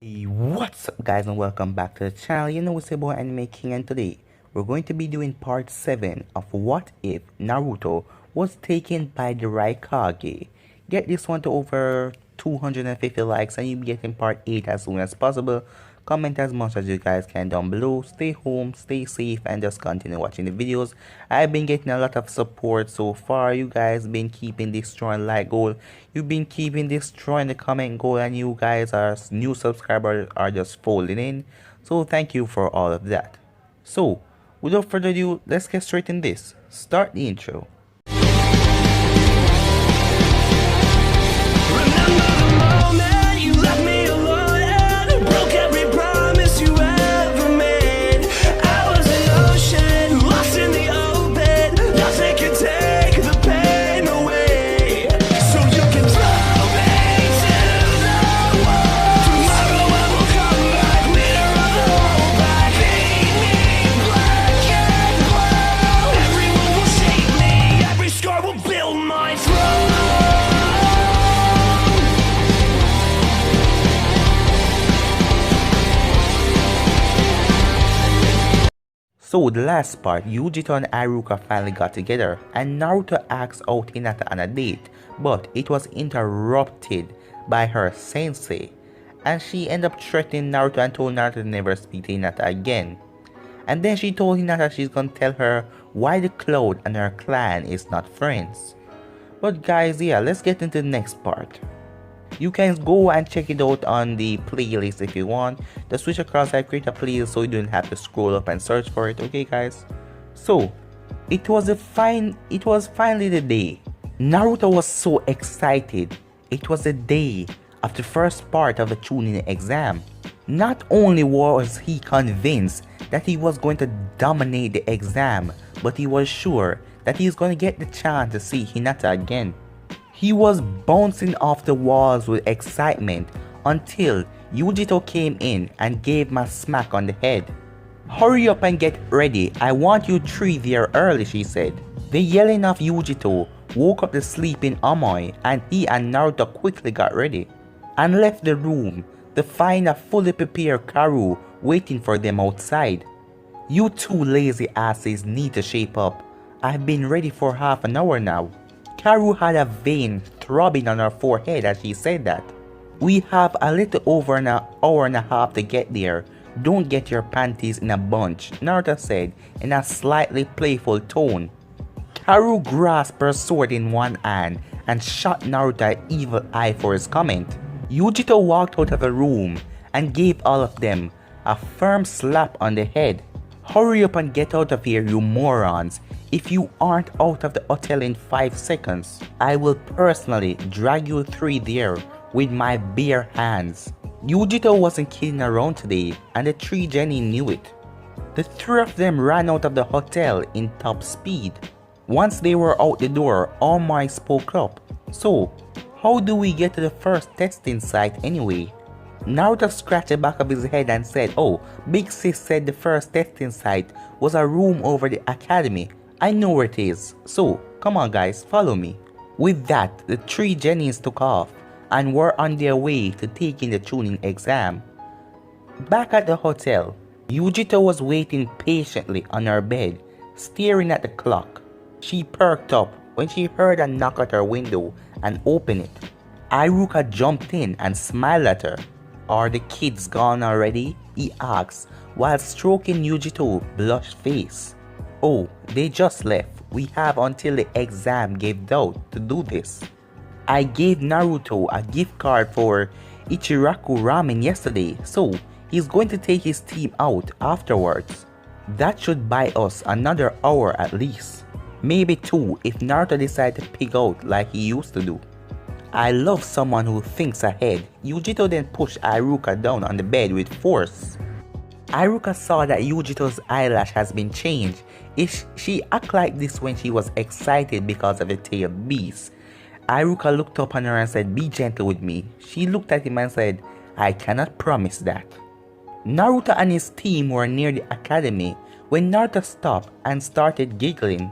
Hey, what's up guys and welcome back to the channel. It's your boy Anime King, and today we're going to be doing part 7 of What If Naruto Was Taken by the Raikage. Get this one to over 250 likes and you'll be getting part 8 as soon as possible. Comment as much as you guys can down below. Stay home, stay safe, and just continue watching the videos. I've been getting a lot of support so far. You guys been keeping destroying like goal. You've been keeping destroying the comment goal, and you guys are new subscribers are just folding in. So thank you for all of that. So without further ado, let's get straight in this. Start the intro. So the last part, Yujito and Iruka finally got together and Naruto asked out Hinata on a date, but it was interrupted by her sensei, and she ended up threatening Naruto and told Naruto to never speak to Hinata again. And then she told Hinata she's gonna tell her why the Cloud and her clan is not friends. But guys, yeah, let's get into the next part. You can go and check it out on the playlist if you want. The switch across, I create a playlist so you don't have to scroll up and search for it, okay guys? So it was finally the day. Naruto was so excited. It was the day of the first part of the Chunin exam. Not only was he convinced that he was going to dominate the exam, but he was sure that he was going to get the chance to see Hinata again. He was bouncing off the walls with excitement until Yujito came in and gave him a smack on the head. "Hurry up and get ready, I want you three there early," she said. The yelling of Yujito woke up the sleeping Amoy, and he and Naruto quickly got ready and left the room to find a fully prepared Karu waiting for them outside. "You two lazy asses need to shape up. I've been ready for half an hour now." Karu had a vein throbbing on her forehead as she said that. "We have a little over an hour and a half to get there. Don't get your panties in a bunch," Naruto said in a slightly playful tone. Karu grasped her sword in one hand and shot Naruto an evil eye for his comment. Yujito walked out of the room and gave all of them a firm slap on the head. "Hurry up and get out of here, you morons. If you aren't out of the hotel in 5 seconds, I will personally drag you three there with my bare hands." Yujito wasn't kidding around today, and the three genin knew it. The three of them ran out of the hotel in top speed. Once they were out the door, All-Might spoke up. "So, how do we get to the first testing site anyway?" Naruto scratched the back of his head and said, "Oh, Big Sis said the first testing site was a room over the academy. I know where it is, so come on guys, follow me." With that, the three Genins took off and were on their way to taking the Chunin exam. Back at the hotel, Yujito was waiting patiently on her bed, staring at the clock. She perked up when she heard a knock at her window and opened it. Iruka jumped in and smiled at her. "Are the kids gone already?" he asked while stroking Yujito's blushed face. "Oh, they just left. We have until the exam gave out to do this. I gave Naruto a gift card for Ichiraku Ramen yesterday, so he's going to take his team out afterwards. That should buy us another hour at least. Maybe 2 if Naruto decides to pig out like he used to do." "I love someone who thinks ahead." Yujito then pushed Iruka down on the bed with force. Iruka saw that Yujito's eyelash has been changed. She acted like this when she was excited because of the tailed beast. Iruka looked up on her and said, "Be gentle with me." She looked at him and said, "I cannot promise that." Naruto and his team were near the academy when Naruto stopped and started giggling.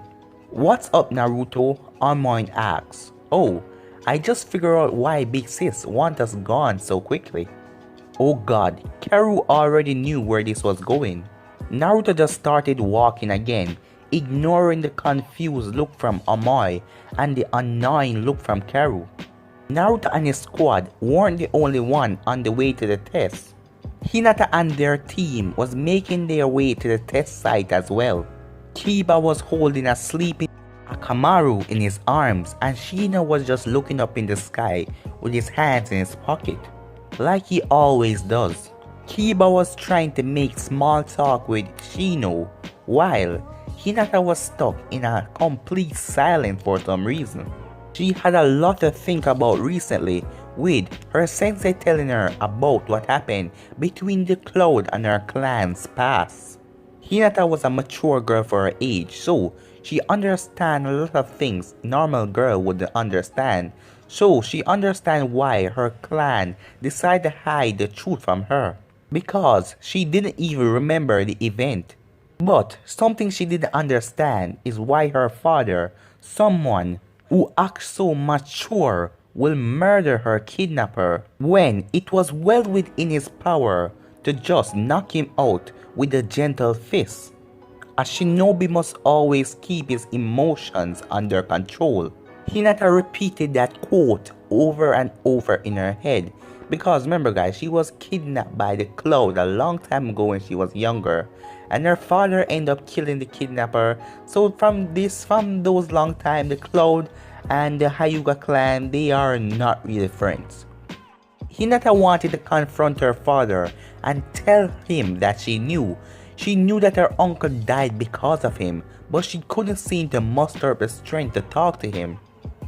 "What's up, Naruto?" Armoin asked. "Oh, I just figured out why Big Sis want us gone so quickly." Oh god, Karu already knew where this was going. Naruto just started walking again, ignoring the confused look from Amoy and the annoying look from Karu. Naruto and his squad weren't the only one on the way to the test. Hinata and their team was making their way to the test site as well. Kiba was holding a sleeping Akamaru in his arms and Shino was just looking up in the sky with his hands in his pocket, like he always does. Kiba was trying to make small talk with Shino while Hinata was stuck in a complete silence for some reason. She had a lot to think about recently, with her sensei telling her about what happened between the Cloud and her clan's past. Hinata was a mature girl for her age, so she understands a lot of things normal girl would understand. So she understands why her clan decided to hide the truth from her, because she didn't even remember the event. But something she didn't understand is why her father, someone who acts so mature, will murder her kidnapper when it was well within his power to just knock him out with a gentle fist. A shinobi must always keep his emotions under control. Hinata repeated that quote over and over in her head because remember guys, she was kidnapped by the Cloud a long time ago when she was younger, and her father ended up killing the kidnapper. So from those long time, the Cloud and the Hyuga clan, they are not really friends. Hinata wanted to confront her father and tell him that she knew that her uncle died because of him, but she couldn't seem to muster up the strength to talk to him.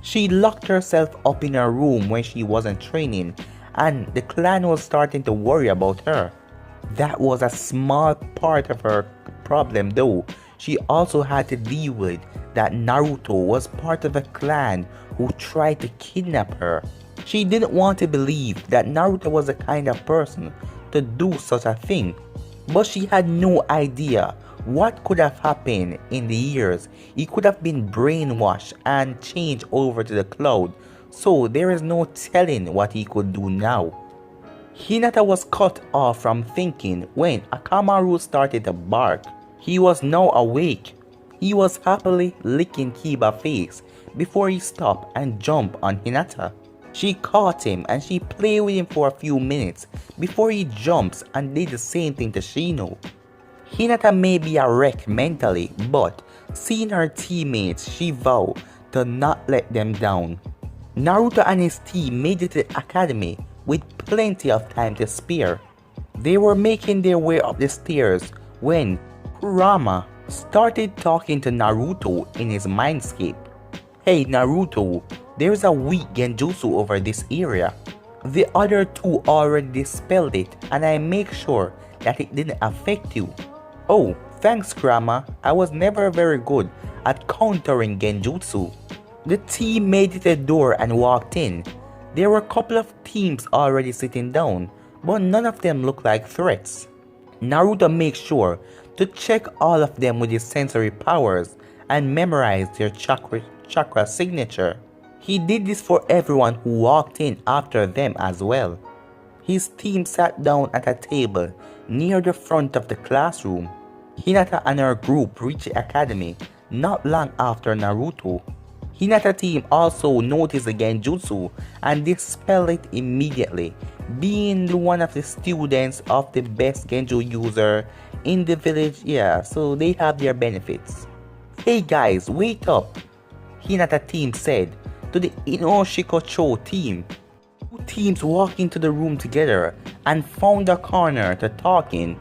She locked herself up in her room when she wasn't training, and the clan was starting to worry about her. That was a small part of her problem though. She also had to deal with that Naruto was part of a clan who tried to kidnap her. She didn't want to believe that Naruto was the kind of person to do such a thing, but she had no idea what could have happened in the years. He could have been brainwashed and changed over to the Cloud, so there is no telling what he could do now. Hinata was cut off from thinking when Akamaru started to bark. He was now awake. He was happily licking Kiba's face before he stopped and jumped on Hinata. She caught him and she played with him for a few minutes before he jumps and did the same thing to Shino. Hinata may be a wreck mentally, but seeing her teammates, she vowed to not let them down. Naruto and his team made it to the academy with plenty of time to spare. They were making their way up the stairs when Kurama started talking to Naruto in his mindscape. Hey Naruto, there's a weak genjutsu over this area. The other two already dispelled it and I make sure that it didn't affect you. Oh, thanks Kurama, I was never very good at countering genjutsu. The team made it to the door and walked in. There were a couple of teams already sitting down, but none of them looked like threats. Naruto makes sure to check all of them with his sensory powers and memorize their chakra signature. He did this for everyone who walked in after them as well. His team sat down at a table near the front of the classroom. Hinata and her group reached the academy not long after Naruto. Hinata team also noticed the genjutsu and dispelled it immediately, being one of the students of the best genjo user in the village. Yeah, so they have their benefits. Hey guys, wait up, Hinata team said to the Inoshikocho team. Two teams walked into the room together and found a corner to talk in.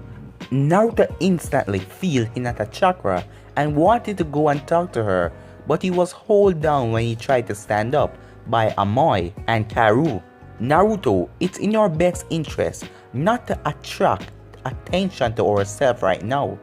Naruto instantly felt Hinata chakra and wanted to go and talk to her, but he was held down when he tried to stand up by Amoy and Karu. Naruto, it's in your best interest not to attract attention to ourselves right now.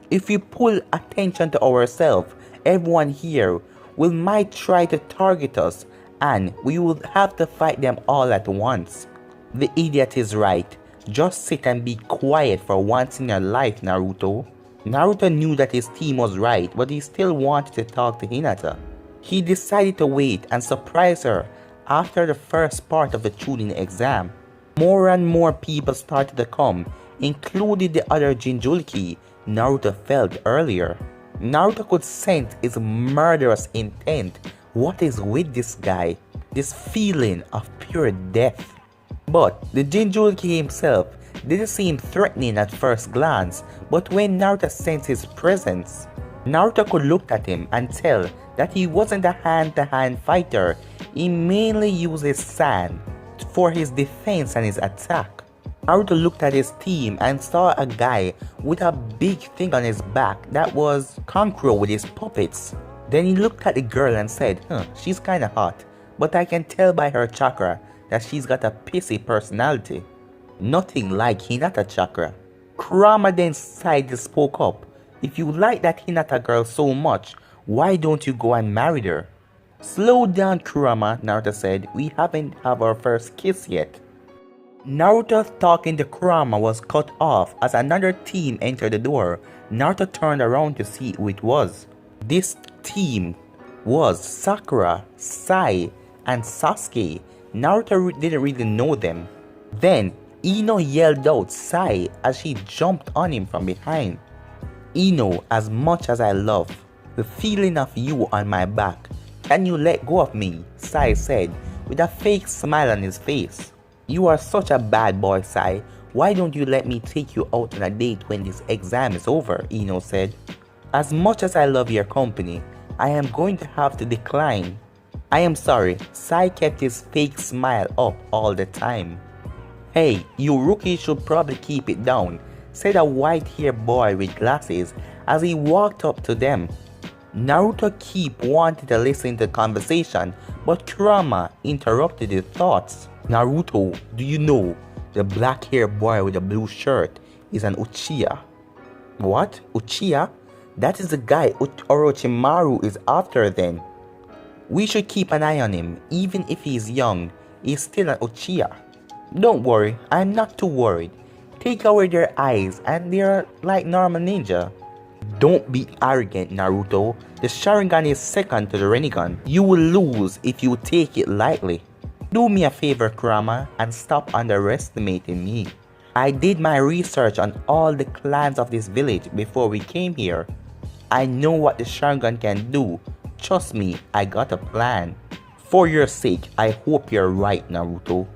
If we pull attention to ourselves, everyone here might try to target us and we will have to fight them all at once. The idiot is right. Just sit and be quiet for once in your life, Naruto. Naruto knew that his team was right, but he still wanted to talk to Hinata. He decided to wait and surprise her after the first part of the Chunin exam. More and more people started to come, including the other Jinchuriki Naruto felt earlier. Naruto could sense his murderous intent. What is with this guy? This feeling of pure death. But the Jinchuriki himself didn't seem threatening at first glance, but when Naruto sensed his presence, Naruto could look at him and tell that he wasn't a hand-to-hand fighter. He mainly uses sand for his defense and his attack. Naruto looked at his team and saw a guy with a big thing on his back that was Kankuro with his puppets. Then he looked at the girl and said, she's kinda hot, but I can tell by her chakra that she's got a pissy personality. Nothing like Hinata chakra. Kurama then sighed and spoke up. If you like that Hinata girl so much, why don't you go and marry her? Slow down, Kurama, Naruto said. We haven't had our first kiss yet. Naruto talking to Kurama was cut off as another team entered the door. Naruto turned around to see who it was. This team was Sakura, Sai, and Sasuke. Naruto didn't really know them. Then Ino yelled out Sai as she jumped on him from behind. Ino, as much as I love the feeling of you on my back, can you let go of me? Sai said with a fake smile on his face. You are such a bad boy, Sai. Why don't you let me take you out on a date when this exam is over? Ino said. As much as I love your company, I am going to have to decline. I am sorry. Sai kept his fake smile up all the time. Hey, you rookie should probably keep it down, said a white-haired boy with glasses as he walked up to them. Naruto keep wanted to listen to the conversation, but Kurama interrupted his thoughts. Naruto, do you know the black-haired boy with the blue shirt is an Uchiha? What? Uchiha? That is the guy Orochimaru is after then. We should keep an eye on him, even if he is young, he's still an Uchiha. Don't worry, I'm not too worried. Take away their eyes and they're like normal ninja. Don't be arrogant, Naruto. The Sharingan is second to the Rinnegan. You will lose if you take it lightly. Do me a favor, Kurama, and stop underestimating me. I did my research on all the clans of this village before we came here. I know what the Sharingan can do. Trust me, I got a plan. For your sake, I hope you're right, Naruto.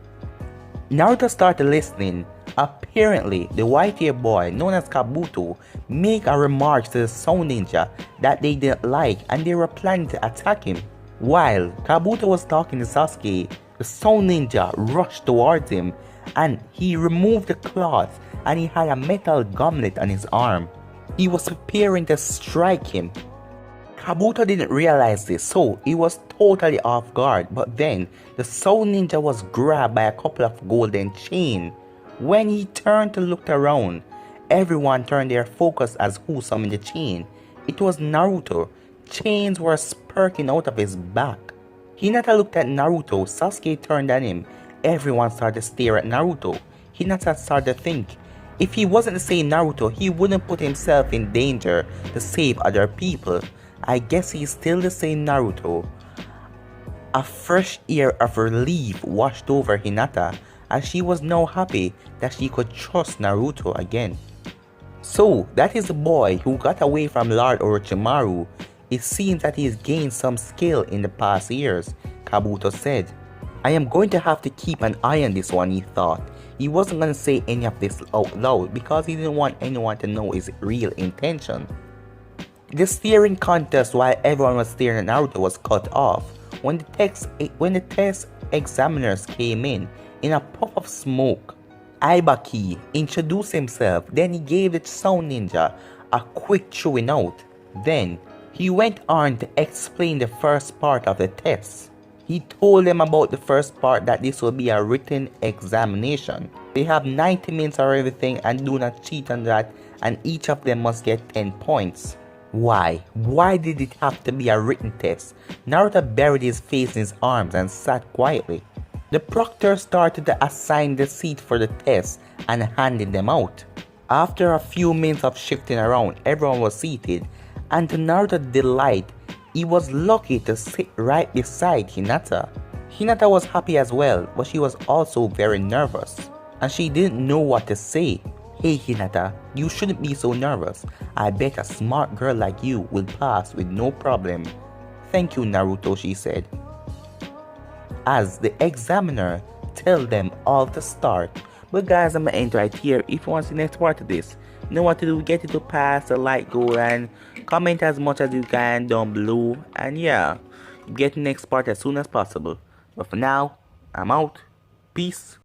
Naruto started listening. Apparently, the white-haired boy known as Kabuto made a remark to the Sound Ninja that they didn't like and they were planning to attack him. While Kabuto was talking to Sasuke, the Sound Ninja rushed towards him and he removed the cloth and he had a metal gauntlet on his arm. He was preparing to strike him. Kabuto didn't realize this, so he was totally off guard, but then the Sound Ninja was grabbed by a couple of golden chains. When he turned to look around, everyone turned their focus as who summoned the chain. It was Naruto. Chains were spurting out of his back. Hinata looked at Naruto. Sasuke turned on him. Everyone started to stare at Naruto. Hinata started to think, if he wasn't the same Naruto, he wouldn't put himself in danger to save other people. I guess he's still the same Naruto. A fresh air of relief washed over Hinata as she was now happy that she could trust Naruto again. So, that is the boy who got away from Lord Orochimaru. It seems that he has gained some skill in the past years, Kabuto said. I am going to have to keep an eye on this one, he thought. He wasn't going to say any of this out loud because he didn't want anyone to know his real intention. The staring contest while everyone was staring at Naruto was cut off when the test examiners came in a puff of smoke. Aibaki introduced himself, then he gave the Sound Ninja a quick chewing out. Then he went on to explain the first part of the test. He told them about the first part that this will be a written examination. They have 90 minutes or everything and do not cheat on that, and each of them must get 10 points. Why? Why did it have to be a written test? Naruto buried his face in his arms and sat quietly. The proctor started to assign the seat for the test and handed them out. After a few minutes of shifting around, everyone was seated, and to Naruto's delight, he was lucky to sit right beside Hinata. Hinata was happy as well, but she was also very nervous, and she didn't know what to say. Hey Hinata, you shouldn't be so nervous. I bet a smart girl like you will pass with no problem. Thank you, Naruto, she said. As the examiner tell them all to start. But guys, I'm gonna end right here. If you want to see the next part of this, you know what to do. Get it to pass the like goal and comment as much as you can down below. And yeah, get the next part as soon as possible. But for now, I'm out. Peace.